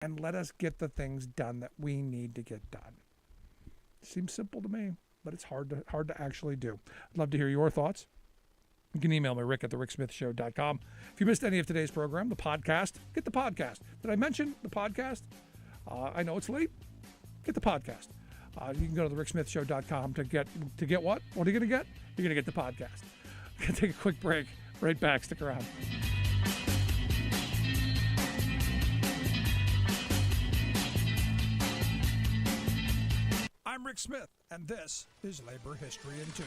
and let us get the things done that we need to get done. Seems simple to me, but it's hard to actually do. I'd love to hear your thoughts. You can email me, rick@thericksmithshow.com. If you missed any of today's program, the podcast, get the podcast. Did I mention the podcast? I know it's late. Get the podcast. You can go to thericksmithshow.com to get what? What are you going to get? You're going to get the podcast. I'm going to take a quick break. Right back. Stick around. I'm Rick Smith, and this is Labor History in 2.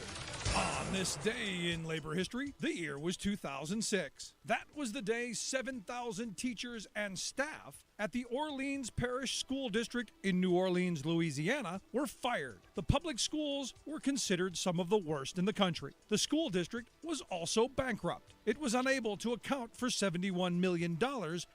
On this day in labor history, the year was 2006. That was the day 7,000 teachers and staff at the Orleans Parish School District in New Orleans, Louisiana, were fired. The public schools were considered some of the worst in the country. The school district was also bankrupt. It was unable to account for $71 million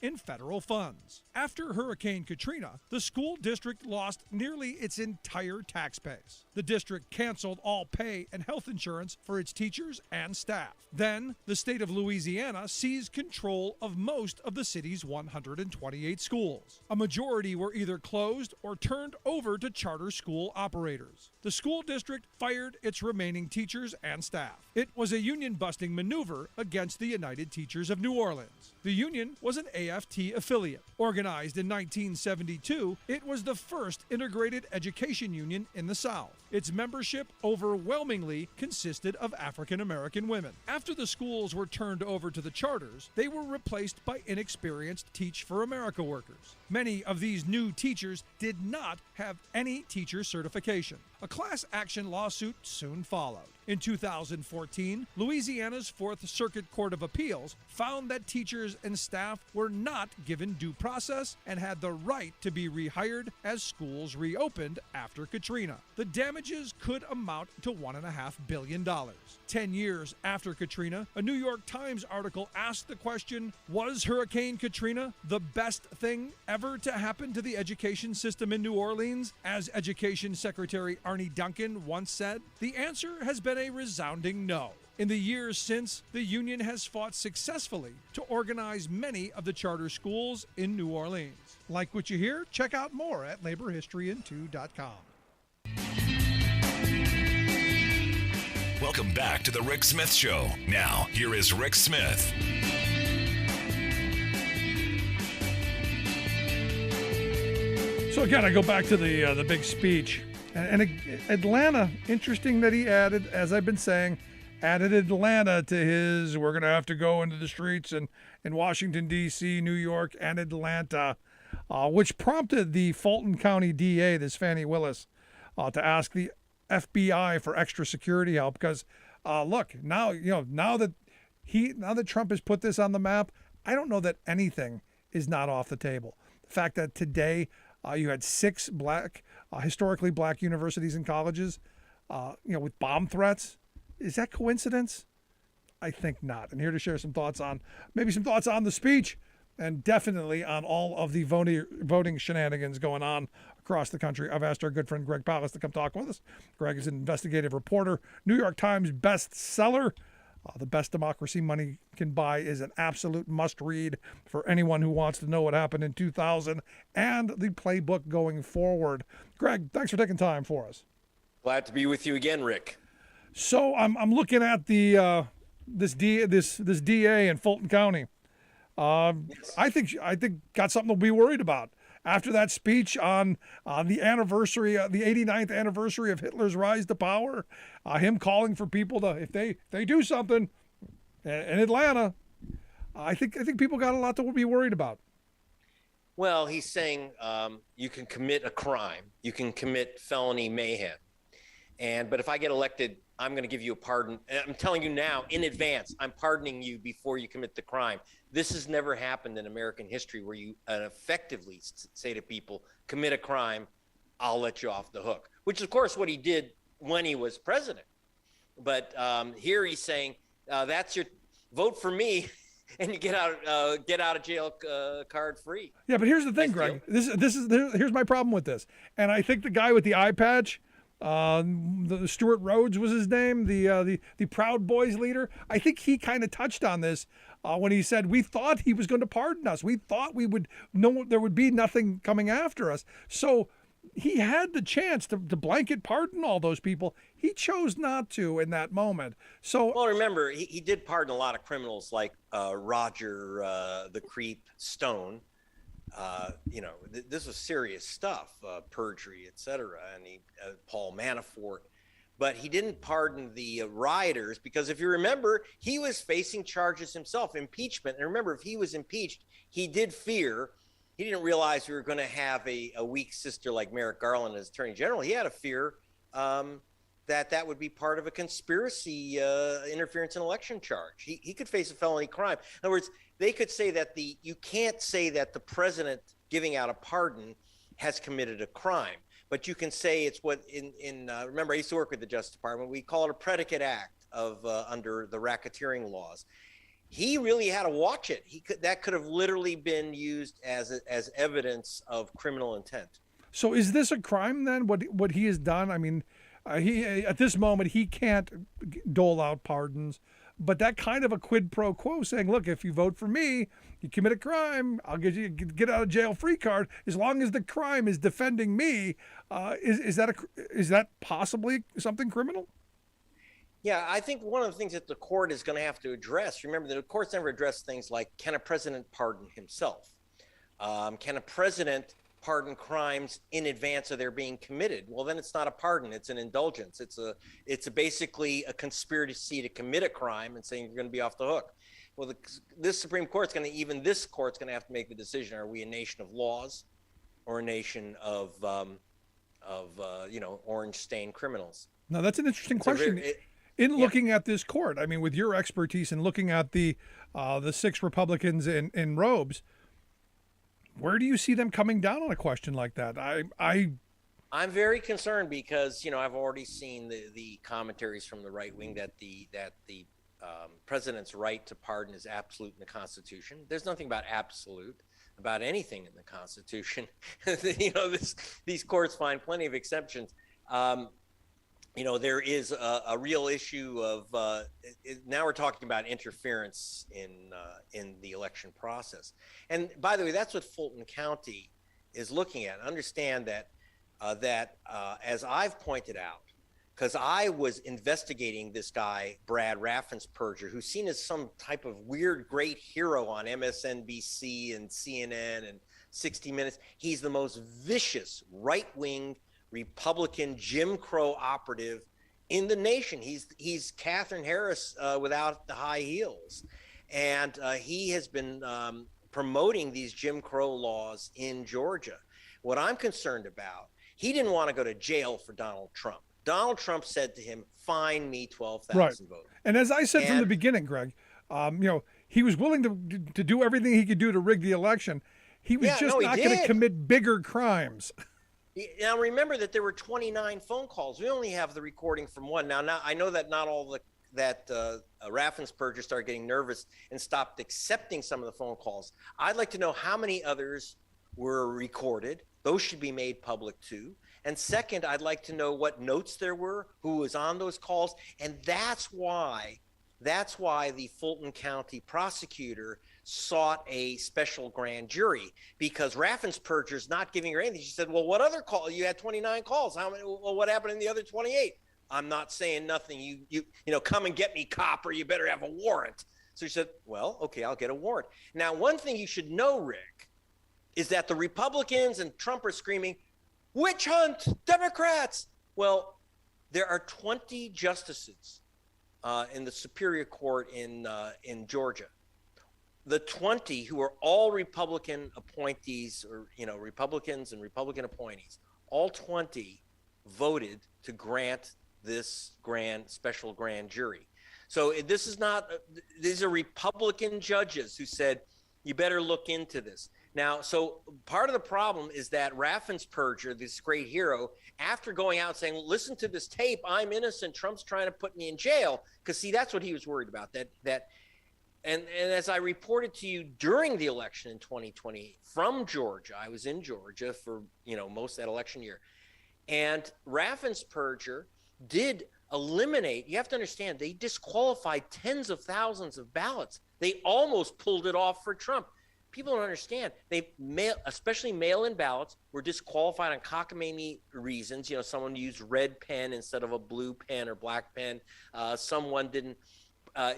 in federal funds. After Hurricane Katrina, the school district lost nearly its entire tax base. The district canceled all pay and health insurance for its teachers and staff. Then, the state of Louisiana seized control of most of the city's 128 schools. A majority were either closed or turned over to charter school operators. The school district fired its remaining teachers and staff. It was a union-busting maneuver against the United Teachers of New Orleans. The union was an AFT affiliate. Organized in 1972, it was the first integrated education union in the South. Its membership overwhelmingly consisted of African American women. After the schools were turned over to the charters, they were replaced by inexperienced Teach for America workers. Many of these new teachers did not have any teacher certification. A class action lawsuit soon followed. In 2014, Louisiana's Fourth Circuit Court of Appeals found that teachers and staff were not given due process and had the right to be rehired as schools reopened after Katrina. The damages could amount to $1.5 billion. 10 years after Katrina, a New York Times article asked the question, was Hurricane Katrina the best thing ever to happen to the education system in New Orleans? As Education Secretary Arne Duncan once said, the answer has been a resounding no. In the years since, the union has fought successfully to organize many of the charter schools in New Orleans. Like what you hear? Check out more at laborhistoryin2.com. Welcome back to the Rick Smith Show. Now, here is Rick Smith. So again, I go back to the big speech. And Atlanta, interesting that he added, as I've been saying, added Atlanta to his, we're going to have to go into the streets in Washington, D.C., New York, and Atlanta, which prompted the Fulton County DA, this Fannie Willis, to ask the FBI for extra security help. Because, look, now that Trump has put this on the map, I don't know that anything is not off the table. The fact that today you had 6 historically black universities and colleges, with bomb threats. Is that coincidence? I think not. And here to share some thoughts on the speech and definitely on all of the voting shenanigans going on across the country. I've asked our good friend Greg Palast to come talk with us. Greg is an investigative reporter, New York Times bestseller. The Best Democracy Money Can Buy is an absolute must-read for anyone who wants to know what happened in 2000 and the playbook going forward. Greg, thanks for taking time for us. Glad to be with you again, Rick. So I'm looking at the this DA in Fulton County. Yes. I think got something to be worried about. After that speech on the anniversary, the 89th anniversary of Hitler's rise to power, him calling for people to, if they do something in Atlanta, I think people got a lot to be worried about. Well, he's saying you can commit a crime, you can commit felony mayhem, but if I get elected, I'm going to give you a pardon. And I'm telling you now, in advance, I'm pardoning you before you commit the crime. This has never happened in American history where you effectively say to people, commit a crime, I'll let you off the hook, which is, of course, what he did when he was president. But here he's saying, that's your vote for me, and you get out of jail card free. Yeah, but here's the thing, Greg. Here's my problem with this. And I think the guy with the eye patch, The Stuart Rhodes was his name, the Proud Boys leader. I think he kind of touched on this when he said we thought he was going to pardon us. We thought we would know there would be nothing coming after us. So he had the chance to blanket pardon all those people. He chose not to in that moment. So, well, remember, he did pardon a lot of criminals like Roger the Creep Stone. This was serious stuff, perjury, etc. And Paul Manafort. But he didn't pardon the rioters because if you remember, he was facing charges himself, impeachment. And remember, if he was impeached, he did fear. He didn't realize we were going to have a weak sister like Merrick Garland as Attorney General. He had a fear that would be part of a conspiracy interference in election charge. He could face a felony crime. In other words, they could say that you can't say that the president giving out a pardon has committed a crime, but you can say it's what remember, I used to work with the Justice Department. We call it a predicate act of under the racketeering laws. He really had to watch it. That could have literally been used as evidence of criminal intent. So is this a crime then? What he has done? I mean, he at this moment he can't dole out pardons, but that kind of a quid pro quo, saying, "Look, if you vote for me, you commit a crime. I'll give you a get out of jail free card as long as the crime is defending me." Is that possibly something criminal? Yeah, I think one of the things that the court is going to have to address, remember, the court's never addressed things like, can a president pardon himself? Can a president pardon crimes in advance of their being committed? Well, then it's not a pardon, it's an indulgence. It's basically a conspiracy to commit a crime and saying you're going to be off the hook. Well, this Supreme Court's going to have to make the decision: are we a nation of laws or a nation of orange-stained criminals? Now, that's an interesting question. Looking at this court, I mean, with your expertise in looking at the 6 Republicans in robes, where do you see them coming down on a question like that? I'm very concerned because I've already seen the commentaries from the right wing that the president's right to pardon is absolute in the Constitution. There's nothing about absolute about anything in the Constitution. These courts find plenty of exceptions. There is a real issue of now we're talking about interference in the election process. And by the way, that's what Fulton County is looking at. Understand that as I've pointed out, because I was investigating this guy, Brad Raffensperger, who's seen as some type of weird, great hero on MSNBC and CNN and 60 Minutes. He's the most vicious right-wing Republican Jim Crow operative in the nation. He's Katherine Harris without the high heels. And he has been promoting these Jim Crow laws in Georgia. What I'm concerned about, he didn't want to go to jail for Donald Trump. Donald Trump said to him, "Fine me 12,000 votes." And as I said from the beginning, Greg, he was willing to do everything he could do to rig the election. He was not going to commit bigger crimes. Now, remember that there were 29 phone calls. We only have the recording from one. Now I know that not all that Raffensperger started getting nervous and stopped accepting some of the phone calls. I'd like to know how many others were recorded. Those should be made public too. And second, I'd like to know what notes there were, who was on those calls. And that's why the Fulton County prosecutor sought a special grand jury, because Raffensperger's not giving her anything. She said, "Well, what other call? You had 29 calls. How many? Well, what happened in the other 28? I'm not saying nothing. You come and get me, cop, or you better have a warrant." So she said, "Well, okay, I'll get a warrant." Now, one thing you should know, Rick, is that the Republicans and Trump are screaming, "Witch hunt, Democrats." Well, there are 20 justices in the Superior Court in Georgia. The 20 who are all Republican appointees, or Republicans and Republican appointees, all 20 voted to grant this special grand jury. So these are Republican judges who said, you better look into this. Now, so part of the problem is that Raffensperger, this great hero, after going out saying, "Listen to this tape, I'm innocent, Trump's trying to put me in jail," because see, that's what he was worried about. And as I reported to you during the election in 2020 from Georgia, I was in Georgia for most of that election year. And Raffensperger did eliminate, you have to understand, they disqualified tens of thousands of ballots. They almost pulled it off for Trump. People don't understand. Especially mail-in ballots were disqualified on cockamamie reasons. Someone used red pen instead of a blue pen or black pen. Someone didn't.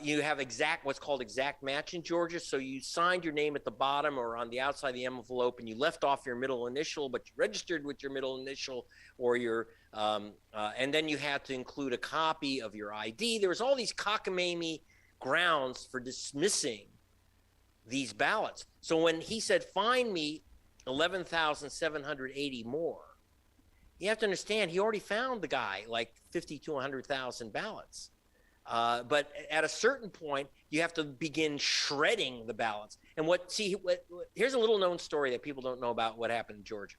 You have what's called exact match in Georgia. So you signed your name at the bottom or on the outside of the envelope, and you left off your middle initial, but you registered with your middle initial or your, and then you had to include a copy of your ID. There was all these cockamamie grounds for dismissing these ballots. So when he said, find me 11,780 more, you have to understand, he already found the guy like 50 to 100,000 ballots. But at a certain point, you have to begin shredding the ballots. And here's a little known story that people don't know about what happened in Georgia.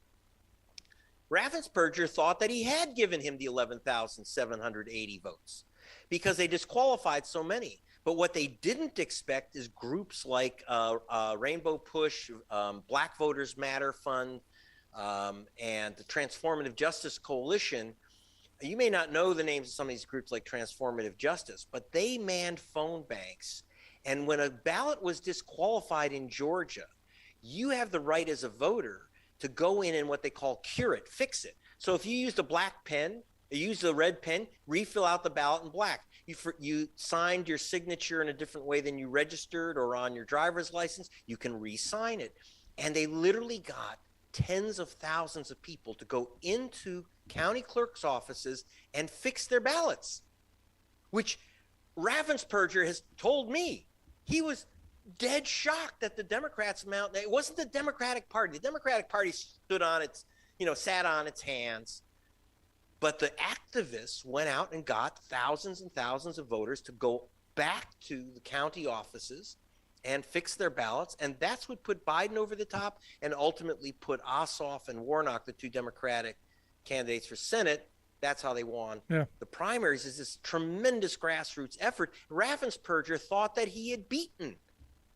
Raffensperger thought that he had given him the 11,780 votes because they disqualified so many. But what they didn't expect is groups like Rainbow Push, Black Voters Matter Fund, and the Transformative Justice Coalition. You may not know the names of some of these groups like Transformative Justice, but they manned phone banks. And when a ballot was disqualified in Georgia, you have the right as a voter to go in and what they call cure it, fix it. So if you used a black pen, you used a red pen, refill out the ballot in black. You signed your signature in a different way than you registered or on your driver's license, you can re-sign it. And they literally got tens of thousands of people to go into county clerk's offices and fix their ballots, which Raffensperger has told me he was dead shocked that the Democrats amount. It wasn't the Democratic Party. The Democratic Party stood on its, sat on its hands. But the activists went out and got thousands and thousands of voters to go back to the county offices and fix their ballots. And that's what put Biden over the top and ultimately put Ossoff and Warnock, the two Democratic candidates for Senate. That's how they won. Yeah. The primaries is this tremendous grassroots effort. Raffensperger thought that he had beaten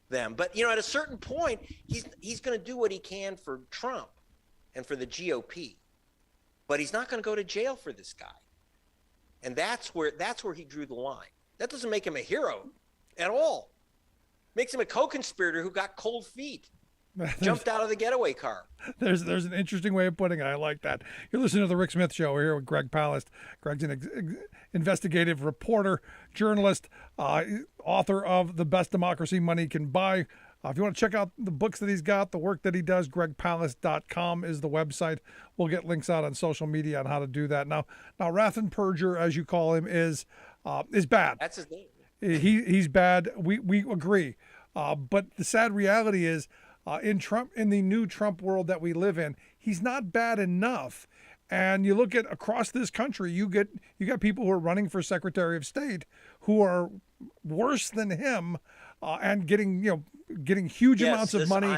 them. But, at a certain point, he's going to do what he can for Trump and for the GOP. But he's not going to go to jail for this guy. And that's where he drew the line. That doesn't make him a hero at all. Makes him a co-conspirator who got cold feet. Jumped out of the getaway car. There's an interesting way of putting it. I like that. You're listening to The Rick Smith Show. We're here with Greg Palast. Greg's an investigative reporter, journalist, author of The Best Democracy Money Can Buy. If you want to check out the books that he's got, the work that he does, gregpalast.com is the website. We'll get links out on social media on how to do that. Now Raffensperger, as you call him, is bad. That's his name. He's bad. We agree. But the sad reality is, in the new Trump world that we live in, he's not bad enough. And you look at across this country, you got people who are running for Secretary of State who are worse than him, and getting huge amounts of money.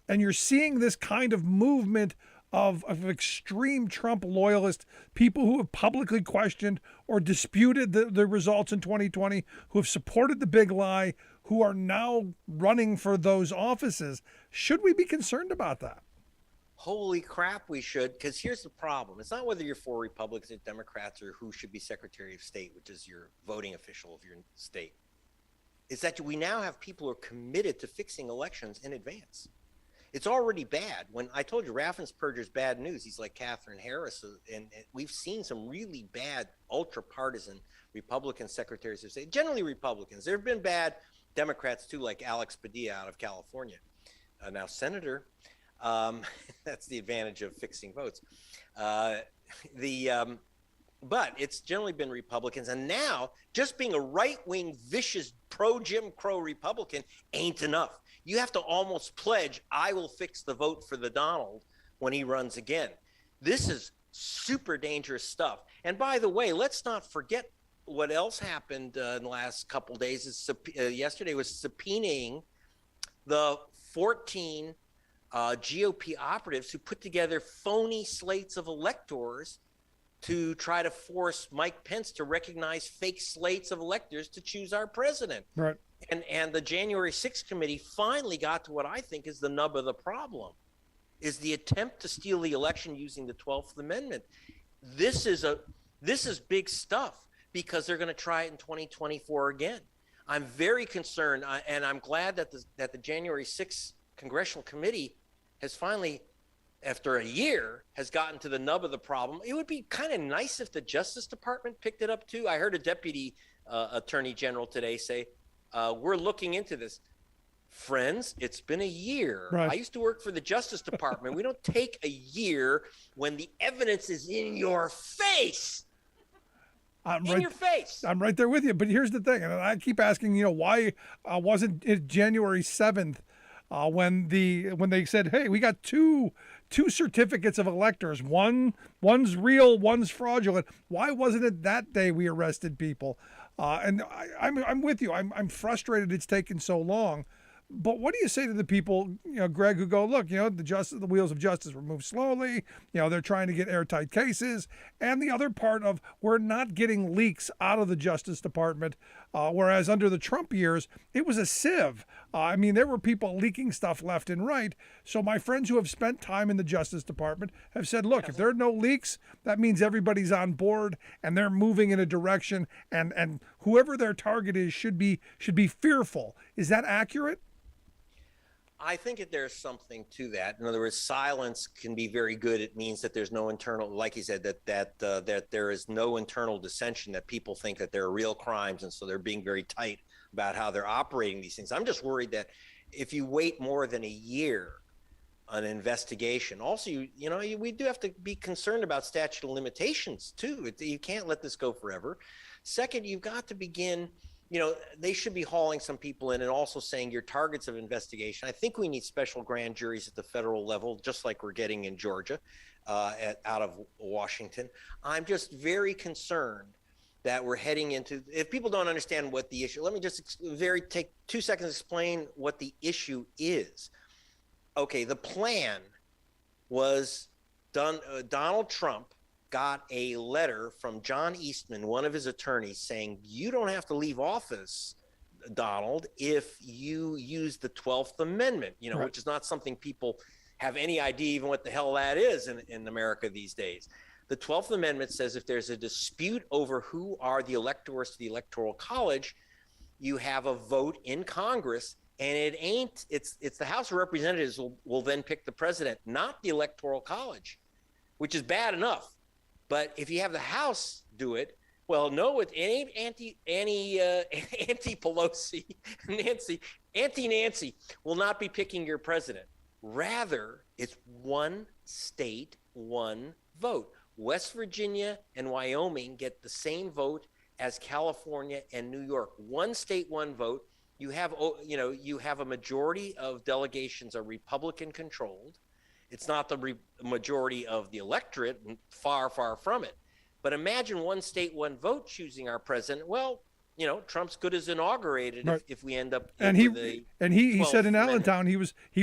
And you're seeing this kind of movement of extreme Trump loyalists, people who have publicly questioned or disputed the results in 2020, who have supported the big lie, who are now running for those offices. Should we be concerned about that? Holy crap, we should, because here's the problem. It's not whether you're for Republicans or Democrats or who should be Secretary of State, which is your voting official of your state. It's that we now have people who are committed to fixing elections in advance. It's already bad. When I told you Raffensperger's bad news, he's like Catherine Harris, and we've seen some really bad, ultra-partisan Republican secretaries of state, generally Republicans. There have been bad Democrats too, like Alex Padilla out of California, now senator. That's the advantage of fixing votes. But it's generally been Republicans. And now just being a right-wing, vicious, pro-Jim Crow Republican ain't enough. You have to almost pledge, I will fix the vote for the Donald when he runs again. This is super dangerous stuff. And by the way, let's not forget what else happened in the last couple of days. Yesterday was subpoenaing the 14 GOP operatives who put together phony slates of electors to try to force Mike Pence to recognize fake slates of electors to choose our president. Right. And the January 6th committee finally got to what I think is the nub of the problem, is the attempt to steal the election using the 12th Amendment. this is big stuff because they're going to try it in 2024 again. I'm very concerned, and I'm glad that the January 6th Congressional Committee has finally, after a year, has gotten to the nub of the problem. It would be kind of nice if the Justice Department picked it up too. I heard a deputy attorney general today say, we're looking into this. Friends, it's been a year. Right. I used to work for the Justice Department. We don't take a year when the evidence is in your face. Your face. I'm right there with you. But here's the thing, and I keep asking, why wasn't it January 7th when they said, hey, we got two certificates of electors. One's real, one's fraudulent. Why wasn't it that day we arrested people? And I'm with you. I'm frustrated it's taken so long. But what do you say to the people, Greg, who go, look, the wheels of justice were moved slowly. They're trying to get airtight cases. And the other part of we're not getting leaks out of the Justice Department, whereas under the Trump years, it was a sieve. There were people leaking stuff left and right. So my friends who have spent time in the Justice Department have said, look, if there are no leaks, that means everybody's on board and they're moving in a direction. And whoever their target is should be fearful. Is that accurate? I think that there's something to that. In other words, silence can be very good. It means that there's no internal, like he said, that there is no internal dissension, that people think that there are real crimes, and so they're being very tight about how they're operating these things. I'm just worried that if you wait more than a year on an investigation, also we do have to be concerned about statute of limitations too. You can't let this go forever. Second, you've got to begin. They should be hauling some people in and also saying you're targets of investigation. I think we need special grand juries at the federal level, just like we're getting in Georgia, out of Washington. I'm just very concerned that we're heading into, if people don't understand what the issue, let me just take 2 seconds to explain what the issue is. Okay, the plan was done, Donald Trump got a letter from John Eastman, one of his attorneys, saying you don't have to leave office, Donald, if you use the 12th Amendment, right. Which is not something people have any idea even what the hell that is in America these days. The 12th Amendment says if there's a dispute over who are the electors to the Electoral College, you have a vote in Congress, and it's the House of Representatives will then pick the president, not the Electoral College, which is bad enough. But if you have the House do it, well, no, it ain't Pelosi, Nancy will not be picking your president. Rather, it's one state, one vote. West Virginia and Wyoming get the same vote as California and New York. One state, one vote. You have a majority of delegations are Republican controlled. It's not the majority of the electorate, far, far from it. But imagine one state, one vote choosing our president. Well, Trump's good as inaugurated right. if we end up. And he said in Allentown he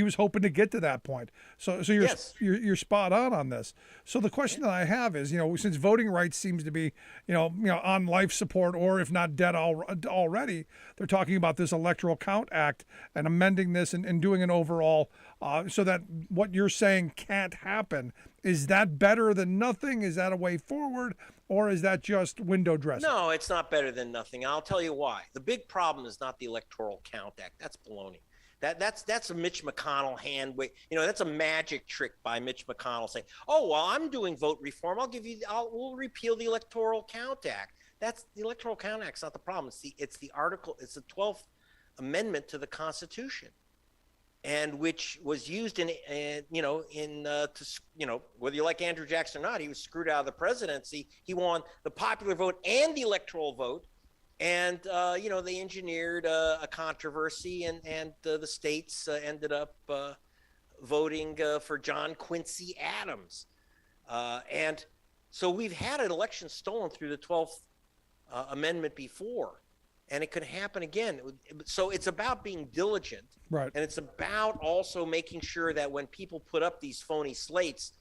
was hoping to get to that point. So you're spot on this. So the question that I have is, since voting rights seems to be, on life support, or if not dead already, they're talking about this Electoral Count Act and amending this and doing an overall, so that what you're saying can't happen. Is that better than nothing? Is that a way forward? Or is that just window dressing? No, it's not better than nothing. I'll tell you why. The big problem is not the Electoral Count Act. That's baloney. That's a Mitch McConnell that's a magic trick by Mitch McConnell saying, "Oh, well, I'm doing vote reform. We'll repeal the Electoral Count Act." That's the Electoral Count Act's not the problem. It's the 12th Amendment to the Constitution, and which was used whether you like Andrew Jackson or not, he was screwed out of the presidency. He won the popular vote and the electoral vote. And, they engineered a controversy, and the states ended up voting for John Quincy Adams. And so we've had an election stolen through the 12th Amendment before. And it could happen again. So it's about being diligent. Right. And it's about also making sure that when people put up these phony slates,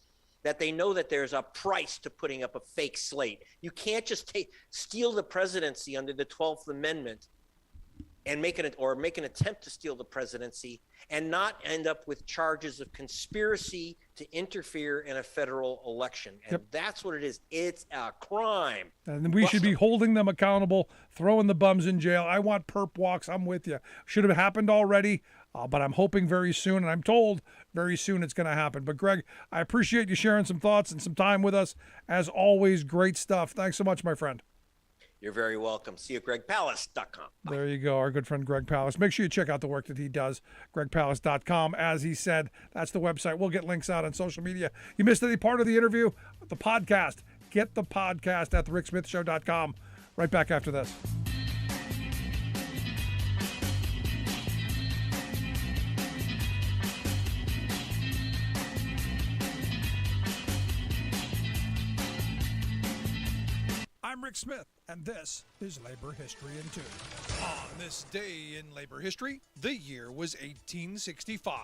that they know that there's a price to putting up a fake slate. You can't just steal the presidency under the 12th Amendment and make an attempt to steal the presidency and not end up with charges of conspiracy to interfere in a federal election. And that's what it is. It's a crime. And we should be holding them accountable, throwing the bums in jail. I want perp walks. I'm with you. Should have happened already, but I'm hoping very soon, and I'm told very soon it's going to happen. But Greg, I appreciate you sharing some thoughts and some time with us. As always, great stuff. Thanks so much, my friend. You're very welcome. See you at gregpalast.com. There you go, our good friend Greg Palast. Make sure you check out the work that he does, gregpalast.com. As he said, that's the website. We'll get links out on social media. You missed any part of the interview? The podcast. Get the podcast at thericksmithshow.com. Right back after this. I'm Rick Smith, and this is Labor History in 2. On this day in labor history, the year was 1865.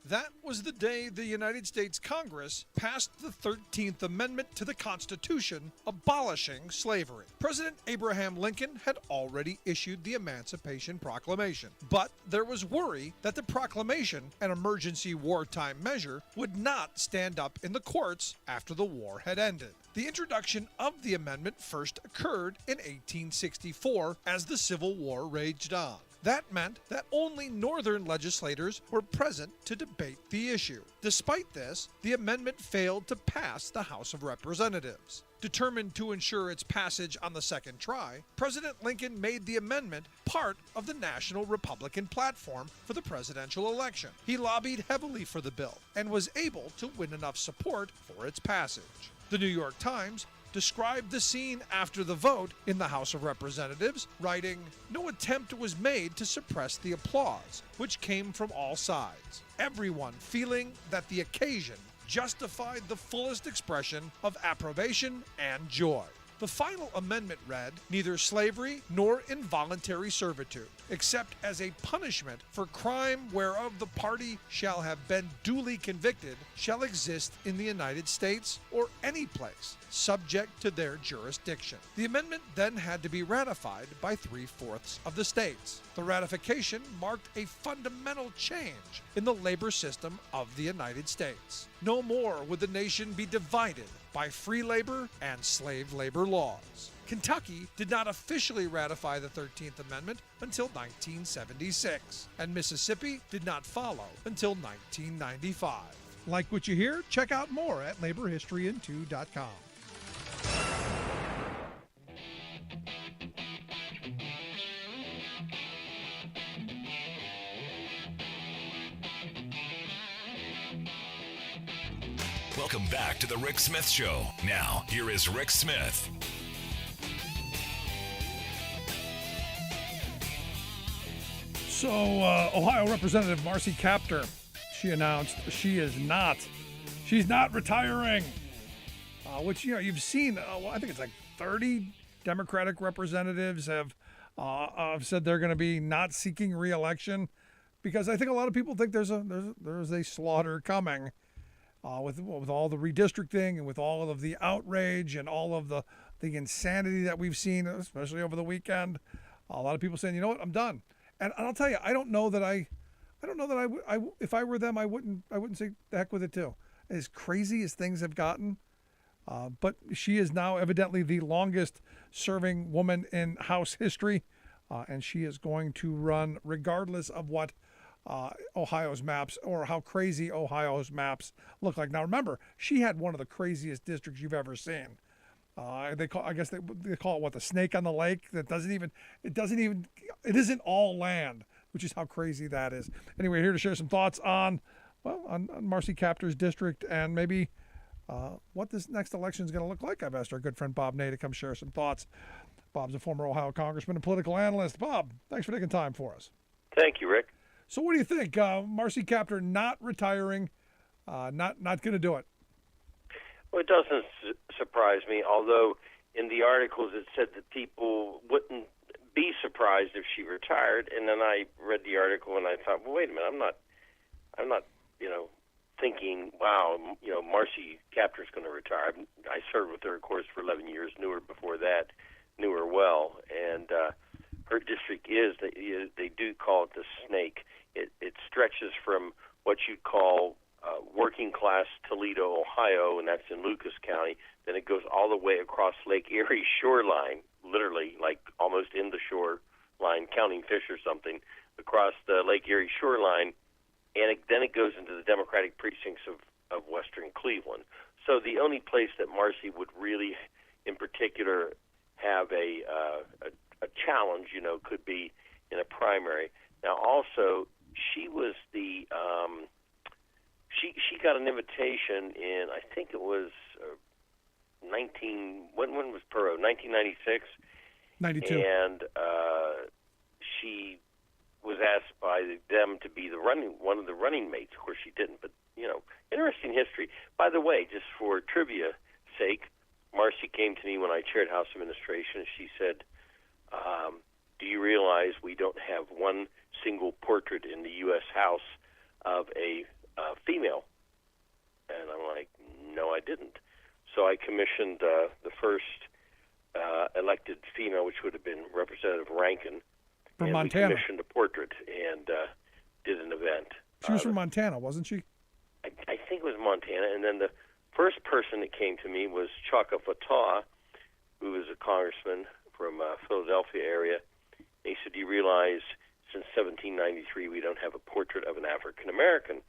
That was the day the United States Congress passed the 13th Amendment to the Constitution, abolishing slavery. President Abraham Lincoln had already issued the Emancipation Proclamation, but there was worry that the proclamation, an emergency wartime measure, would not stand up in the courts after the war had ended. The introduction of the amendment first occurred in 1864 as the Civil War raged on. That meant that only Northern legislators were present to debate the issue. Despite this, the amendment failed to pass the House of Representatives. Determined to ensure its passage on the second try, President Lincoln made the amendment part of the National Republican platform for the presidential election. He lobbied heavily for the bill and was able to win enough support for its passage. The New York Times described the scene after the vote in the House of Representatives, writing, "No attempt was made to suppress the applause, which came from all sides. Everyone feeling that the occasion justified the fullest expression of approbation and joy." The final amendment read, "Neither slavery nor involuntary servitude, except as a punishment for crime whereof the party shall have been duly convicted, shall exist in the United States or any place, subject to their jurisdiction." The amendment then had to be ratified by 3/4 of the states. The ratification marked a fundamental change in the labor system of the United States. No more would the nation be divided by free labor and slave labor laws. Kentucky did not officially ratify the 13th Amendment until 1976, and Mississippi did not follow until 1995. Like what you hear? Check out more at laborhistoryin2.com. Welcome back to the Rick Smith Show. Now, here is Rick Smith. So, Ohio Representative Marcy Kaptur, she announced she's not retiring. Which, you've seen, I think it's like 30 Democratic representatives have said they're going to be not seeking re-election, because I think a lot of people think there's a slaughter coming. With all the redistricting and with all of the outrage and all of the insanity that we've seen, especially over the weekend, a lot of people saying, you know what, I'm done. And I'll tell you, I don't know that I if I were them, I wouldn't say the heck with it too. As crazy as things have gotten, but she is now evidently the longest serving woman in House history, and she is going to run regardless of what Ohio's maps or how crazy Ohio's maps look like. Now remember, she had one of the craziest districts you've ever seen. They call it what, the snake on the lake. It isn't all land, which is how crazy that is. Anyway, here to share some thoughts on Marcy Kaptur's district and maybe what this next election is going to look like. I've asked our good friend Bob Ney to come share some thoughts. Bob's a former Ohio congressman and political analyst. Bob, thanks for taking time for us. Thank you, Rick. So what do you think? Marcy Kaptur not retiring, not going to do it? Well, it doesn't surprise me, although in the articles it said that people wouldn't be surprised if she retired. And then I read the article and I thought, well, wait a minute, I'm not, thinking, wow, Marcy Kaptur's going to retire. I served with her, of course, for 11 years, knew her before that, knew her well. And her district is, they do call it the snake. It stretches from what you'd call working class Toledo, Ohio, and that's in Lucas County. Then it goes all the way across Lake Erie shoreline, literally like almost in the shoreline, counting fish or something, across the Lake Erie shoreline, and then it goes into the Democratic precincts of western Cleveland. So the only place that Marcy would really, in particular, have a challenge, could be in a primary. Now, also, she was the she got an invitation in, I think it was when was Perot? 1996. 92. And she was asked by them to be one of the running mates. Of course, she didn't. But interesting history. By the way, just for trivia sake, Marcy came to me when I chaired House Administration. She said, "Do you realize we don't have one single portrait in the U.S. House of a female?" And I'm like, "No, I didn't." So I commissioned the first elected female, which would have been Representative Rankin. From and Montana. We commissioned a portrait and did an event. She was from Montana, wasn't she? I think it was Montana. And then the first person that came to me was Chaka Fattah, who is a congressman from Philadelphia area. And he said, "Do you realize since 1793 we don't have a portrait of an African American?"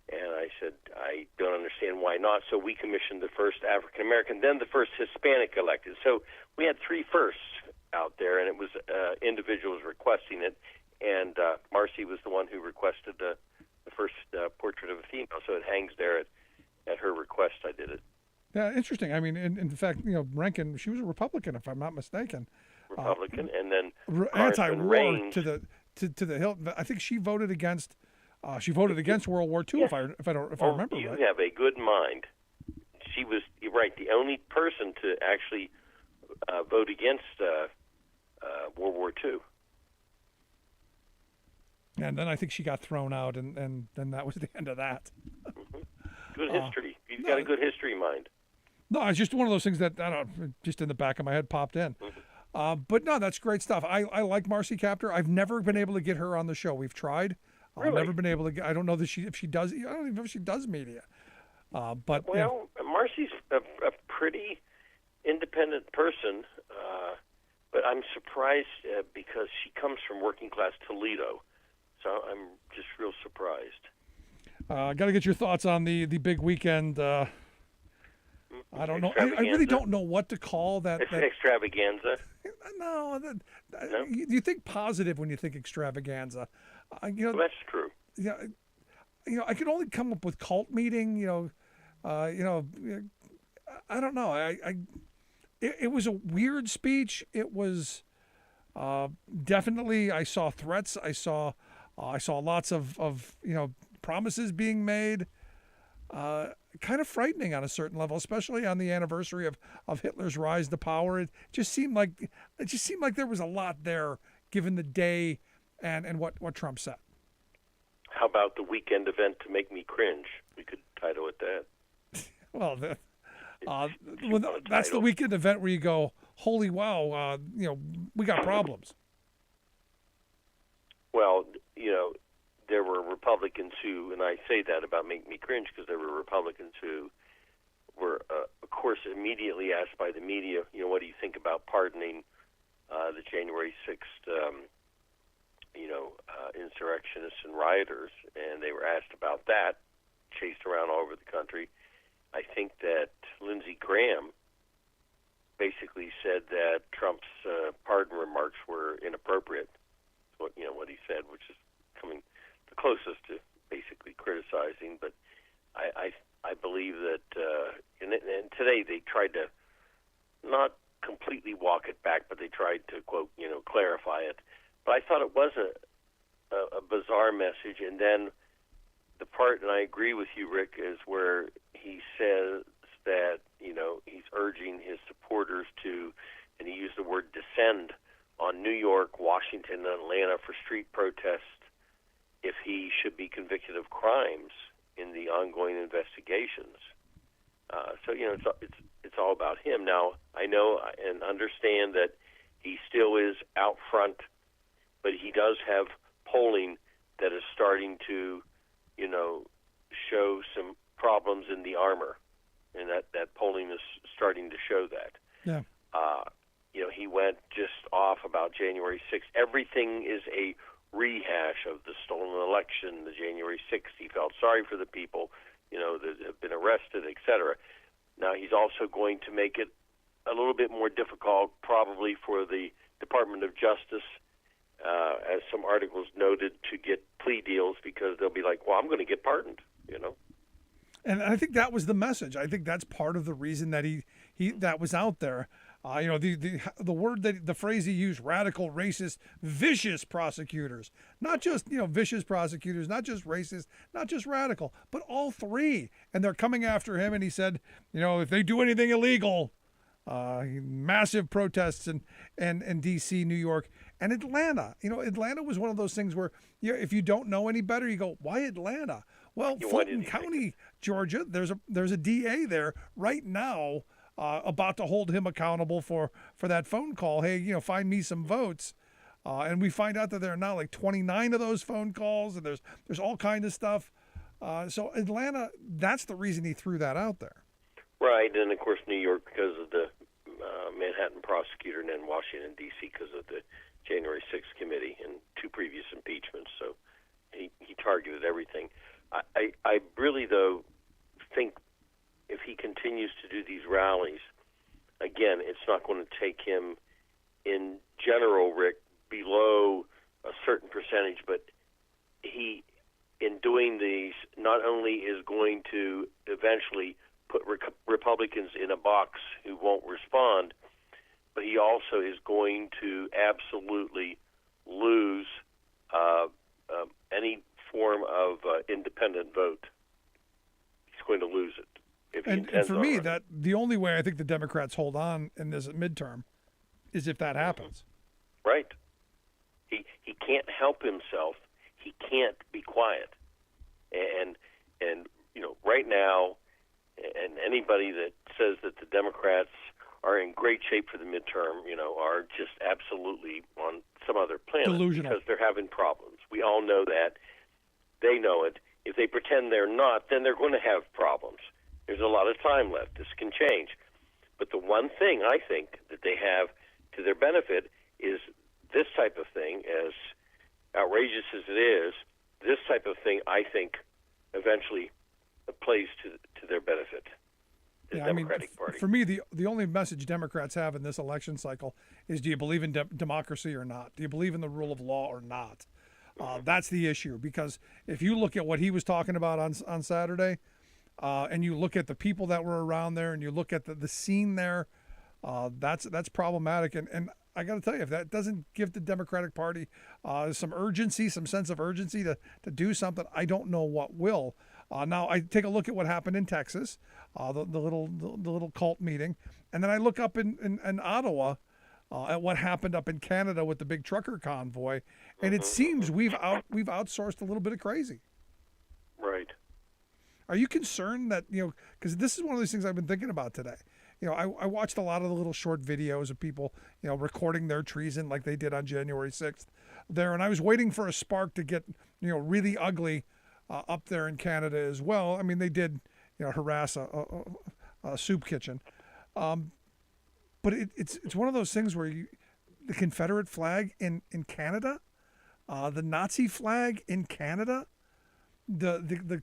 And I said, "I don't understand why not." So we commissioned the first African American, then the first Hispanic elected. So we had three firsts out there, and it was individuals requesting it. And Marcy was the one who requested the first portrait of a female. So it hangs there at her request. I did it. Yeah, interesting. I mean, in fact, Rankin, she was a Republican, if I'm not mistaken. Republican, and then anti-war Raines, to the hilt. I think she voted against. She voted against World War II, yes. if I remember you right. You have a good mind. She was, you're right, the only person to actually vote against World War II. And then I think she got thrown out, and then that was the end of that. Mm-hmm. Good history. You've got a good history mind. No, it's just one of those things that, I don't know, just in the back of my head popped in. Mm-hmm. But no, that's great stuff. I like Marcy Kaptur. I've never been able to get her on the show. We've tried. Really? I've never been able to get, I don't know if she does, I don't even know if she does media. But well, Marcy's a pretty independent person, but I'm surprised because she comes from working class Toledo, so I'm just real surprised. I got to get your thoughts on the big weekend. I don't know. I really don't know what to call that. Extravaganza. No, No? You think positive when you think extravaganza. Well, that's true. Yeah, I could only come up with cult meeting. I don't know. It was a weird speech. It was definitely. I saw threats. I saw lots of promises being made. Kind of frightening on a certain level, especially on the anniversary of Hitler's rise to power. It just seemed like there was a lot there, given the day and what Trump said. How about the weekend event to make me cringe? We could title it that. Well, that's the weekend event where you go, holy wow, we got problems. Well, there were Republicans who, and I say that about make me cringe because there were Republicans who were, of course, immediately asked by the media, what do you think about pardoning the January 6th, insurrectionists and rioters? And they were asked about that, chased around all over the country. I think that Lindsey Graham basically said that Trump's pardon remarks were inappropriate. What he said, which is coming the closest to basically criticizing. But I believe that, and today they tried to not completely walk it back, but they tried to quote, clarify it. But I thought it was a bizarre message. And then the part, and I agree with you, Rick, is where he says that, he's urging his supporters to, and he used the word descend on New York, Washington, and Atlanta for street protests if he should be convicted of crimes in the ongoing investigations. So it's all about him. Now, I know and understand that He still is out front, but he does have polling that is starting to, show some problems in the armor, and that polling is starting to show that. Yeah. He went just off about January 6th. Everything is a rehash of the stolen election, the January 6th. He felt sorry for the people, that have been arrested, etc. Now he's also going to make it a little bit more difficult, probably for the Department of Justice, as some articles noted, to get plea deals, because they'll be like, well, I'm going to get pardoned, And I think that was the message. I think that's part of the reason that he that was out there. The phrase he used: radical, racist, vicious prosecutors. Not just vicious prosecutors, not just racist, not just radical, but all three. And they're coming after him. And he said, if they do anything illegal, massive protests in D.C., New York, and Atlanta. Atlanta was one of those things where if you don't know any better, you go, why Atlanta? Well, Fulton County, Georgia, there's a DA there right now about to hold him accountable for that phone call. Hey, find me some votes. And we find out that there are now like 29 of those phone calls, and there's all kinds of stuff. So Atlanta, that's the reason he threw that out there. Right, and of course New York because of the Manhattan prosecutor, and then Washington, D.C. because of the January 6th committee and two previous impeachments. So he targeted everything. I really, though, think if he continues to do these rallies, again, it's not going to take him in general, Rick, below a certain percentage, but he, in doing these, not only is going to eventually put Republicans in a box who won't respond, but he also is going to absolutely lose any form of independent vote. He's going to lose it. And for me, that the only way I think the Democrats hold on in this midterm is if that happens. Right. He can't help himself. He can't be quiet. And right now, and anybody that says that the Democrats are in great shape for the midterm, are just absolutely on some other planet. Delusional. Because they're having problems. We all know that. They know it. If they pretend they're not, then they're going to have problems. There's a lot of time left. This can change. But the one thing I think that they have to their benefit is this type of thing, as outrageous as it is, this type of thing, I think, eventually plays to their benefit. The Democratic Party. For me, the only message Democrats have in this election cycle is: do you believe in democracy or not? Do you believe in the rule of law or not? That's the issue. Because if you look at what he was talking about on Saturday, and you look at the people that were around there, and you look at the scene there, that's problematic. And I got to tell you, if that doesn't give the Democratic Party some urgency, some sense of urgency to do something, I don't know what will. Now I take a look at what happened in Texas, the little cult meeting, and then I look up in Ottawa at what happened up in Canada with the big trucker convoy, and it seems we've outsourced a little bit of crazy. Right. Are you concerned that because this is one of those things I've been thinking about today. I watched a lot of the little short videos of people recording their treason like they did on January 6th there, and I was waiting for a spark to get really ugly up there in Canada as well. I mean, they did harass a soup kitchen, but it's one of those things where the Confederate flag in Canada, the Nazi flag in Canada, the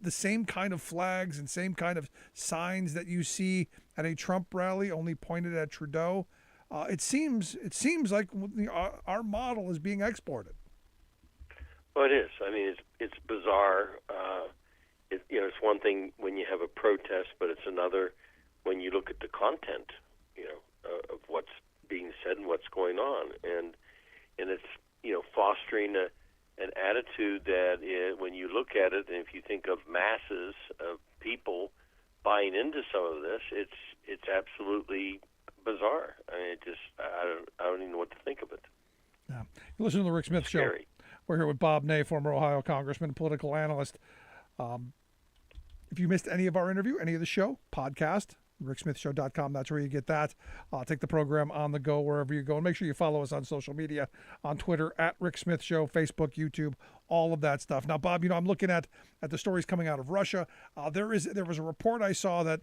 same kind of flags and same kind of signs that you see at a Trump rally, only pointed at Trudeau. It seems like our model is being exported. Well, it is. I mean, it's bizarre. It's one thing when you have a protest, but it's another when you look at the content, of what's being said and what's going on, and it's fostering an attitude that when you look at it, and if you think of masses of people buying into some of this, it's absolutely bizarre. I mean, I don't even know what to think of it. Yeah. You listen to the Rick Smith Show. Scary. We're here with Bob Ney, former Ohio congressman, political analyst. If you missed any of our interview, any of the show, podcast, RickSmithShow.com. That's where you get that. Take the program on the go wherever you go. And make sure you follow us on social media, on Twitter, at Rick Smith Show, Facebook, YouTube, all of that stuff. Now, Bob, I'm looking at the stories coming out of Russia. There was a report I saw that,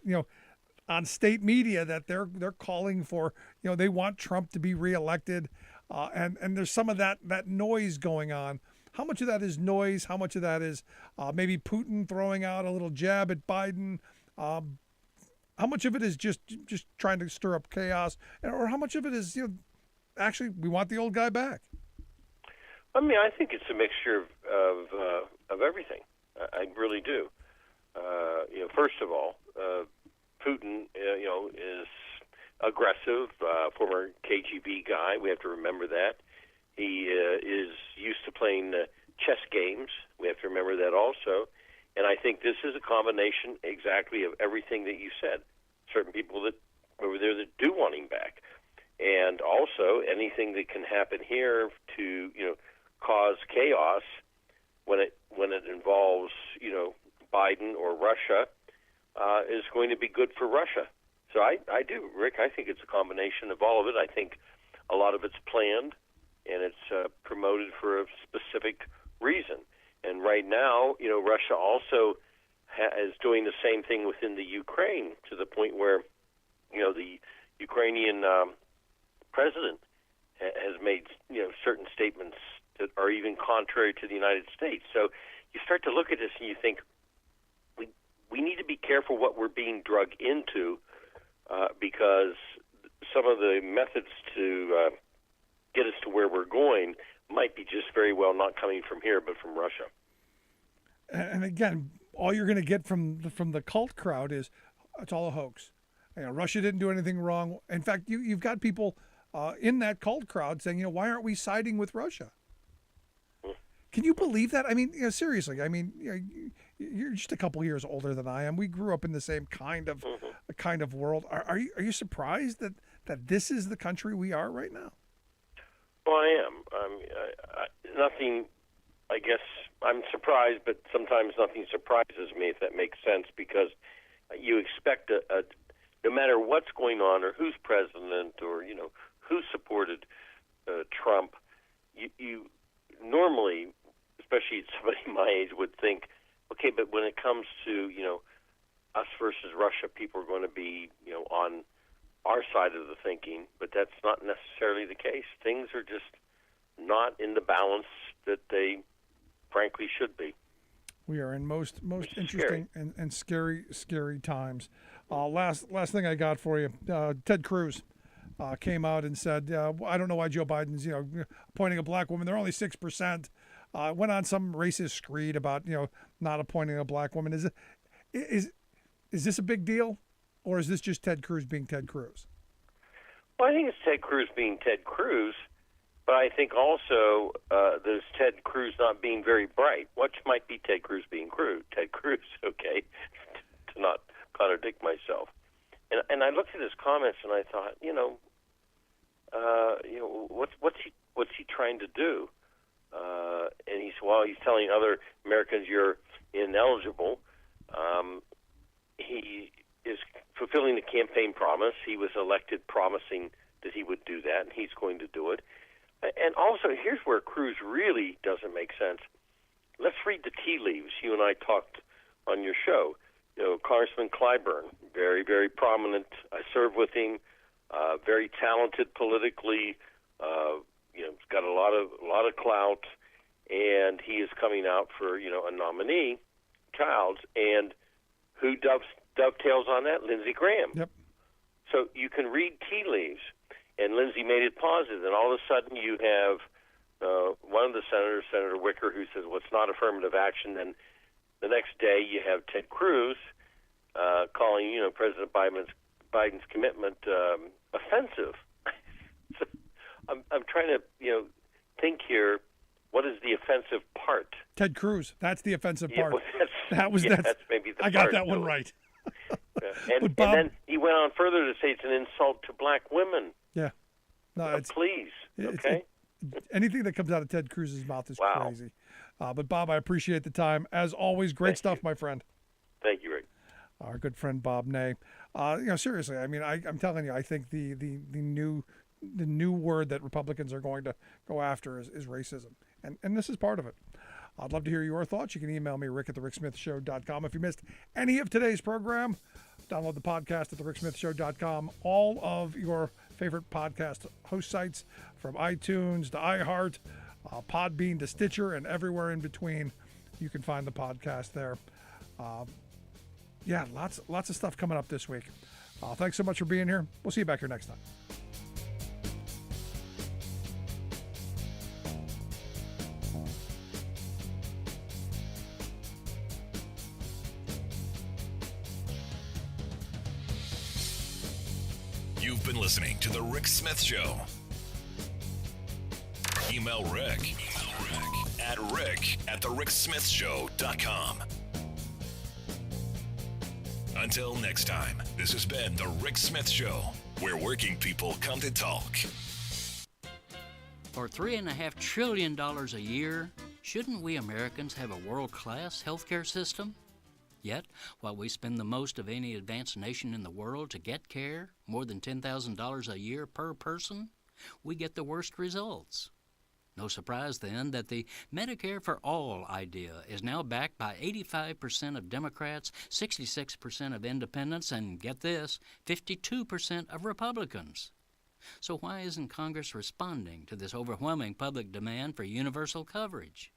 on state media that they're calling for, they want Trump to be reelected. And there's some of that noise going on. How much of that is noise? How much of that is maybe Putin throwing out a little jab at Biden? How much of it is just trying to stir up chaos, or how much of it is actually we want the old guy back? I mean, I think it's a mixture of everything. I really do. First of all, Putin, is aggressive, former KGB guy. We have to remember that. He is used to playing chess games. We have to remember that also. And I think this is a combination exactly of everything that you said. Certain people that over there that do want him back, and also anything that can happen here to cause chaos when it involves Biden or Russia is going to be good for Russia. So I do, Rick. I think it's a combination of all of it. I think a lot of it's planned and it's promoted for a specific reason. And right now, Russia also is doing the same thing within the Ukraine, to the point where, the Ukrainian president has made, certain statements that are even contrary to the United States. So you start to look at this and you think, we need to be careful what we're being drug into, because some of the methods to get us to where we're going might be just very well not coming from here, but from Russia. And again, all you're going to get from the cult crowd is it's all a hoax. Russia didn't do anything wrong. In fact, you've got people in that cult crowd saying, why aren't we siding with Russia? Can you believe that? I mean, seriously. I mean, you're just a couple years older than I am. We grew up in the same kind of world. Are you surprised that this is the country we are right now? Well, I am. Nothing. I guess I'm surprised, but sometimes nothing surprises me, if that makes sense, because you expect no matter what's going on or who's president or who supported Trump, you normally, especially somebody my age, would think, okay, but when it comes to us versus Russia, people are going to be on our side of the thinking, but that's not necessarily the case. Things are just not in the balance that they frankly should be. We are in most interesting and scary times. Last thing I got for you, Ted Cruz came out and said, I don't know why Joe Biden's appointing a black woman. They're only 6%. Went on some racist screed about not appointing a black woman. Is this a big deal, or is this just Ted Cruz being Ted Cruz? Well, I think it's Ted Cruz being Ted Cruz, but I think also there's Ted Cruz not being very bright, which might be Ted Cruz being Ted Cruz, okay, to not contradict myself. And I looked at his comments and I thought, what's he trying to do? And he said, well, he's telling other Americans you're ineligible. He is fulfilling the campaign promise. He was elected promising that he would do that, and he's going to do it. And also, here's where Cruz really doesn't make sense. Let's read the tea leaves. You and I talked on your show. Congressman Clyburn, very, very prominent. I served with him. Very talented politically. He's got a lot of clout, and he is coming out for a nominee, Childs, and who dovetails on that? Lindsey Graham. Yep. So you can read tea leaves, and Lindsey made it positive, and all of a sudden you have one of the senators, Senator Wicker, who says, well, it's not affirmative action. Then the next day you have Ted Cruz calling, President Biden's commitment offensive. So I'm trying to, think here. What is the offensive part? Ted Cruz. That's the offensive part. Well, that's maybe the I got that one right. And then he went on further to say it's an insult to black women. Yeah. No, please. Okay. Anything that comes out of Ted Cruz's mouth is wow. crazy. But Bob, I appreciate the time. As always, great stuff, my friend. Thank you, Rick. our good friend Bob Ney. Seriously, I mean, I'm telling you, I think the new word that Republicans are going to go after is racism, and this is part of it. I'd love to hear your thoughts. You can email me, rick@thericksmithshow.com. If you missed any of today's program, download the podcast at thericksmithshow.com. All of your favorite podcast host sites, from iTunes to iHeart, Podbean to Stitcher, and everywhere in between, you can find the podcast there. Lots of stuff coming up this week. Thanks so much for being here. We'll see you back here next time. You've been listening to The Rick Smith Show. Email Rick at rick@thericksmithshow.com. Until next time, this has been The Rick Smith Show, where working people come to talk. For $3.5 trillion a year, shouldn't we Americans have a world-class healthcare system? Yet, while we spend the most of any advanced nation in the world to get care, more than $10,000 a year per person, we get the worst results. No surprise, then, that the Medicare for All idea is now backed by 85% of Democrats, 66% of independents, and, get this, 52% of Republicans. So why isn't Congress responding to this overwhelming public demand for universal coverage?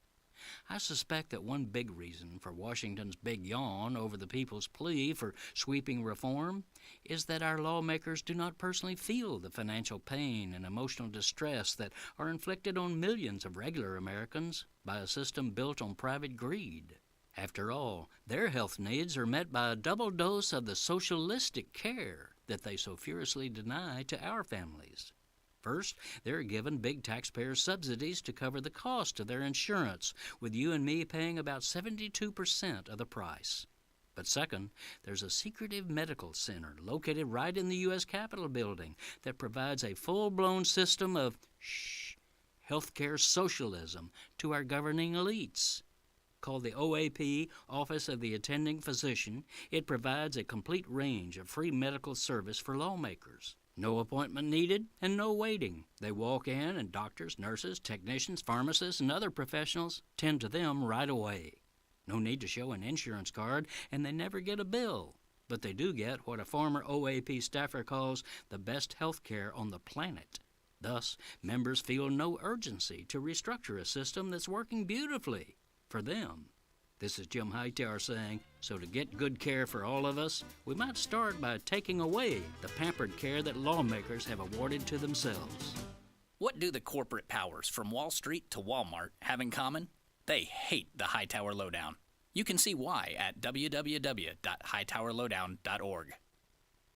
I suspect that one big reason for Washington's big yawn over the people's plea for sweeping reform is that our lawmakers do not personally feel the financial pain and emotional distress that are inflicted on millions of regular Americans by a system built on private greed. After all, their health needs are met by a double dose of the socialistic care that they so furiously deny to our families. First, they're given big taxpayer subsidies to cover the cost of their insurance, with you and me paying about 72% of the price. But second, there's a secretive medical center located right in the U.S. Capitol building that provides a full-blown system of healthcare socialism to our governing elites. Called the OAP, Office of the Attending Physician, it provides a complete range of free medical service for lawmakers. No appointment needed and no waiting. They walk in and doctors, nurses, technicians, pharmacists, and other professionals tend to them right away. No need to show an insurance card, and they never get a bill. But they do get what a former OAP staffer calls the best health care on the planet. Thus, members feel no urgency to restructure a system that's working beautifully for them. This is Jim Hightower saying, so to get good care for all of us, we might start by taking away the pampered care that lawmakers have awarded to themselves. What do the corporate powers from Wall Street to Walmart have in common? They hate the Hightower Lowdown. You can see why at www.hightowerlowdown.org.